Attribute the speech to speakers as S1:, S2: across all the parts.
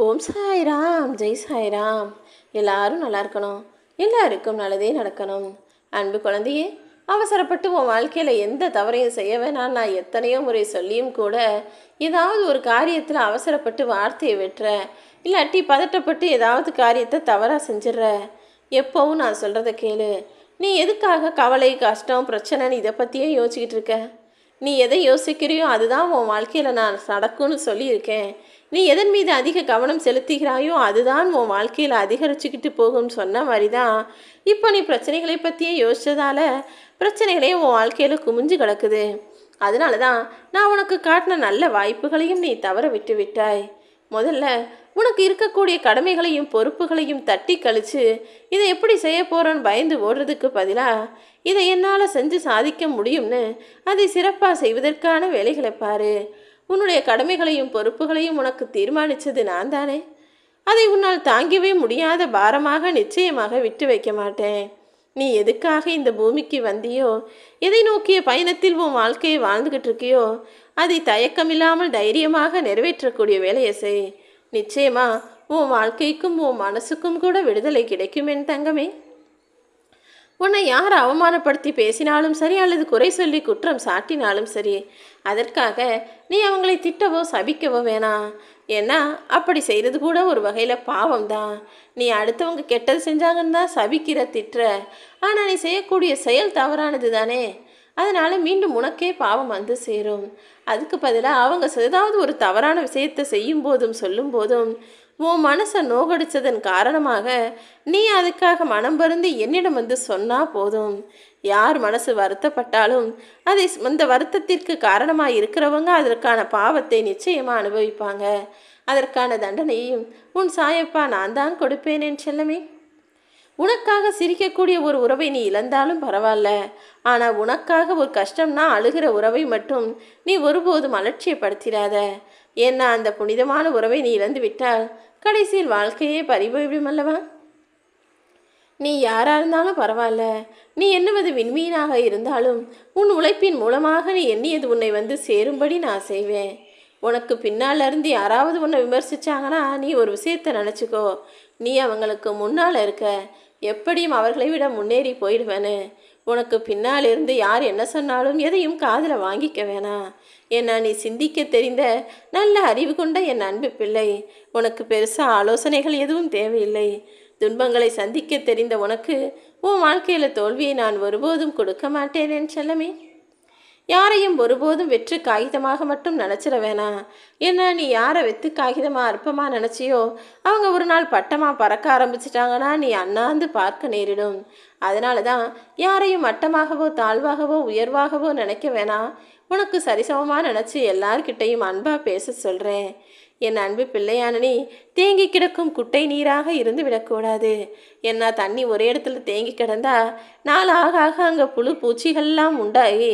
S1: ஓம் சாய்ராம், ஜெய் சாய்ராம். எல்லாரும் நல்லா இருக்கணும், எல்லாருக்கும் நல்லதே நடக்கணும். அன்பு குழந்தையே, அவசரப்பட்டு உன் வாழ்க்கையில் எந்த தவறையும் செய்ய வேணாம். நான் எத்தனையோ முறை சொல்லியும் கூட ஏதாவது ஒரு காரியத்தில் அவசரப்பட்டு வார்த்தையை வெட்டுற, இல்லாட்டி பதட்டப்பட்டு ஏதாவது காரியத்தை தவறாக செஞ்சிடுற. எப்போவும் நான் சொல்கிறத கேளு. நீ எதுக்காக கவலை, கஷ்டம், பிரச்சனைன்னு இதை பற்றியே யோசிச்சுக்கிட்டு இருக்க? நீ எதை யோசிக்கிறியோ அதுதான் உன் வாழ்க்கையில் நான் நடக்கும்னு சொல்லியிருக்கேன். நீ எதன் மீது அதிக கவனம் செலுத்துகிறாயோ அதுதான் உன் வாழ்க்கையில் அதிகரிச்சுக்கிட்டு போகும்னு சொன்ன மாதிரி தான் இப்போ நீ பிரச்சனைகளை பற்றியே யோசித்ததால பிரச்சனைகளே உன் வாழ்க்கையில் குமிஞ்சு கிடக்குது. அதனால தான் நான் உனக்கு காட்டின நல்ல வாய்ப்புகளையும் நீ தவற விட்டு விட்டாய். முதல்ல உனக்கு இருக்கக்கூடிய கடமைகளையும் பொறுப்புகளையும் தட்டி கழித்து இதை எப்படி செய்ய போகிறோன்னு பயந்து ஓடுறதுக்கு பதிலாக இதை என்னால் செஞ்சு சாதிக்க முடியும்னு அதை சிறப்பாக செய்வதற்கான வேலைகளை பாரு. உன்னுடைய கடமைகளையும் பொறுப்புகளையும் உனக்கு தீர்மானித்தது நான் தானே. அதை உன்னால் தாங்கவே முடியாத பாரமாக நிச்சயமாக விட்டு வைக்க மாட்டேன். நீ எதுக்காக இந்த பூமிக்கு வந்தியோ, எதை நோக்கிய பயணத்தில் உன் வாழ்க்கையை வாழ்ந்துக்கிட்டு இருக்கியோ அதை தயக்கமில்லாமல் தைரியமாக நிறைவேற்றக்கூடிய வேலையை செய். நிச்சயமா உன் வாழ்க்கைக்கும் உன் மனசுக்கும் கூட விடுதலை கிடைக்கும் என் தங்கமே. உன்னை யார் அவமானப்படுத்தி பேசினாலும் சரி, அல்லது குறை சொல்லி குற்றம் சாட்டினாலும் சரி, அதற்காக நீ அவங்களை திட்டவோ சபிக்கவோ வேணாம். ஏன்னா அப்படி செய்கிறது கூட ஒரு வகையில் பாவம் தான். நீ அடுத்தவங்க கெட்டது செஞ்சாங்கன்னு தான் சபிக்கிற, திட்டுற. ஆனால் நீ செய்யக்கூடிய செயல் தவறானது தானே. அதனால் மீண்டும் உனக்கே பாவம் வந்து சேரும். அதுக்கு பதிலாக அவங்க ஏதாவது ஒரு தவறான விஷயத்தை செய்யும் போதும் சொல்லும் போதும் உன் மனசை நோகடித்ததன் காரணமாக நீ அதுக்காக மனம் பருந்து என்னிடம் வந்து சொன்னால் போதும். யார் மனசு வருத்தப்பட்டாலும் அதை அந்த வருத்தத்திற்கு காரணமாக இருக்கிறவங்க அதற்கான பாவத்தை நிச்சயமாக அனுபவிப்பாங்க. அதற்கான தண்டனையும் உன் சாயப்பா நான் தான் கொடுப்பேன் என் செல்லமே. உனக்காக சிரிக்கக்கூடிய ஒரு உறவை நீ இழந்தாலும் பரவாயில்ல. ஆனால் உனக்காக ஒரு கஷ்டம்னா அழுகிற உறவை மட்டும் நீ ஒருபோதும் அலட்சியப்படுத்திடாத. ஏன்னா அந்த புனிதமான உறவை நீ இழந்து விட்டால் கடைசியில் வாழ்க்கையே பறிபோய்விடும் அல்லவா. நீ யாராக இருந்தாலும் பரவாயில்ல. நீ எண்ணுவது விண்மீனாக இருந்தாலும் உன் உழைப்பின் மூலமாக நீ எண்ணியது உன்னை வந்து சேரும்படி நான் செய்வேன். உனக்கு பின்னால் இருந்து யாராவது உன்னை விமர்சித்தாங்கன்னா நீ ஒரு விஷயத்தை நினச்சிக்கோ. நீ அவங்களுக்கு முன்னால் இருக்க, எப்படியும் அவர்களை விட முன்னேறி போயிடுவேன்னு. உனக்கு பின்னால் இருந்து யார் என்ன சொன்னாலும் எதையும் காதில் வாங்கிக்க வேணாம். ஏன்னா நீ சிந்திக்க தெரிந்த நல்ல அறிவு கொண்ட என் அன்பு பிள்ளை. உனக்கு பெருசாக ஆலோசனைகள் எதுவும் தேவையில்லை. துன்பங்களை சந்திக்க தெரிந்த உனக்கு உன் வாழ்க்கையில் தோல்வியை நான் ஒருபோதும் கொடுக்க மாட்டேன் என் செல்லமே. யாரையும் ஒருபோதும் வெற்று காகிதமாக மட்டும் நினச்சிட வேணாம். ஏன்னா நீ யாரை வெத்து காகிதமாக அற்பமாக நினச்சியோ அவங்க ஒரு நாள் பட்டமாக பறக்க ஆரம்பிச்சிட்டாங்கன்னா நீ அண்ணாந்து பார்க்க நேரிடும். அதனால தான் யாரையும் மட்டமாகவோ தாழ்வாகவோ உயர்வாகவோ நினைக்க வேணாம். உனக்கு சரிசமமாக நினச்சி எல்லார்கிட்டையும் அன்பாக பேச சொல்கிறேன். என் அன்பு பிள்ளையான நீ தேங்கி கிடக்கும் குட்டை நீராக இருந்து விடக்கூடாது. ஏன்னா தண்ணி ஒரே இடத்துல தேங்கி கிடந்தா நாள் ஆக ஆக அங்கே புழு பூச்சிகள்லாம் உண்டாகி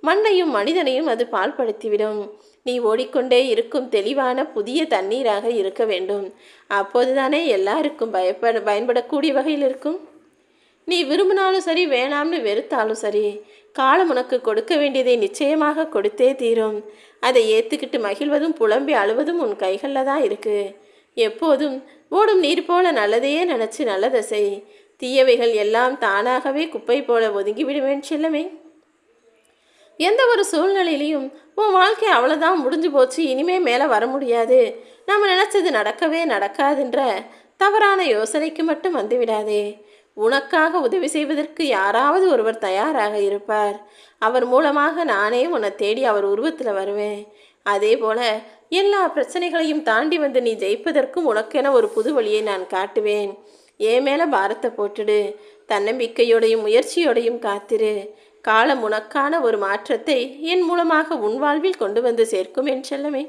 S1: மண்ணையும் மனிதனையும் அது பால்படுத்திவிடும். நீ ஓடிக்கொண்டே இருக்கும் தெளிவான புதிய தண்ணீராக இருக்க வேண்டும். அப்போதுதானே எல்லாருக்கும் பயன்படக்கூடிய வகையில் இருக்கும். நீ விரும்பினாலும் சரி, வேணாம்னு வெறுத்தாலும் சரி, காலம் உனக்கு கொடுக்க வேண்டியதை நிச்சயமாக கொடுத்தே தீரும். அதை ஏற்றுக்கிட்டு மகிழ்வதும் புலம்பி அழுவதும் உன் கைகளில் தான் இருக்குது. எப்போதும் ஓடும் நீர் போல நல்லதையே நினச்சி நல்லதை செய். தீயவைகள் எல்லாம் தானாகவே குப்பை போல ஒதுங்கிவிடுவேன் செல்லமே. எந்த ஒரு சூழ்நிலையிலையும் உன் வாழ்க்கை அவ்வளோதான், முடிஞ்சு போச்சு, இனிமே மேலே வர முடியாது, நம்ம நினச்சது நடக்கவே நடக்காதுன்ற தவறான யோசனைக்கு மட்டும் வந்துவிடாதே. உனக்காக உதவி செய்வதற்கு யாராவது ஒருவர் தயாராக இருப்பார். அவர் மூலமாக நானே உன்னை தேடி அவர் உருவத்தில் வருவேன். அதே போல எல்லா பிரச்சனைகளையும் தாண்டி வந்து நீ ஜெயிப்பதற்கும் உனக்கென ஒரு புது வழியை நான் காட்டுவேன். என் மேலே பாரத்தை போட்டுடு. தன்னம்பிக்கையோடையும் முயற்சியோடையும் காத்திரு. காலம் உனக்கான ஒரு மாற்றத்தை என் மூலமாக உன் வாழ்வில் கொண்டு வந்து சேர்க்கும் என் செல்லமே.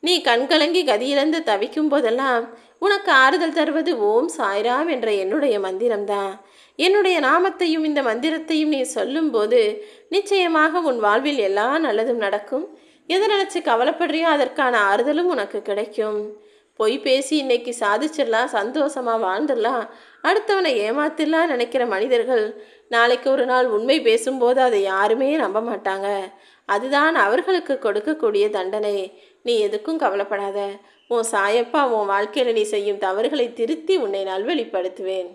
S1: நீ கண்கலங்கி கதியிழந்து தவிக்கும் போதெல்லாம் உனக்கு ஆறுதல் தருவது ஓம் சாய்ராம் என்ற என்னுடைய மந்திரம்தான். என்னுடைய நாமத்தையும் இந்த மந்திரத்தையும் நீ சொல்லும்போது நிச்சயமாக உன் வாழ்வில் எல்லா நல்லதும் நடக்கும். எதை நினச்சி கவலைப்படுறியோ அதற்கான ஆறுதலும் உனக்கு கிடைக்கும். பொய் பேசி இன்னைக்கு சாதிச்சிடலாம், சந்தோஷமாக வாழ்ந்துடலாம், அடுத்தவனை ஏமாத்திடலாம் நினைக்கிற மனிதர்கள் நாளைக்கு ஒரு நாள் உண்மை பேசும்போது அதை யாருமே நம்ப மாட்டாங்க. அதுதான் அவர்களுக்கு கொடுக்கக்கூடிய தண்டனை. நீ எதுக்கும் கவலைப்படாத. உன் சாயப்பா உன் வாழ்க்கையில் நீ செய்யும் தவறுகளை திருத்தி உன்னை நல்வழிப்படுத்துவேன்.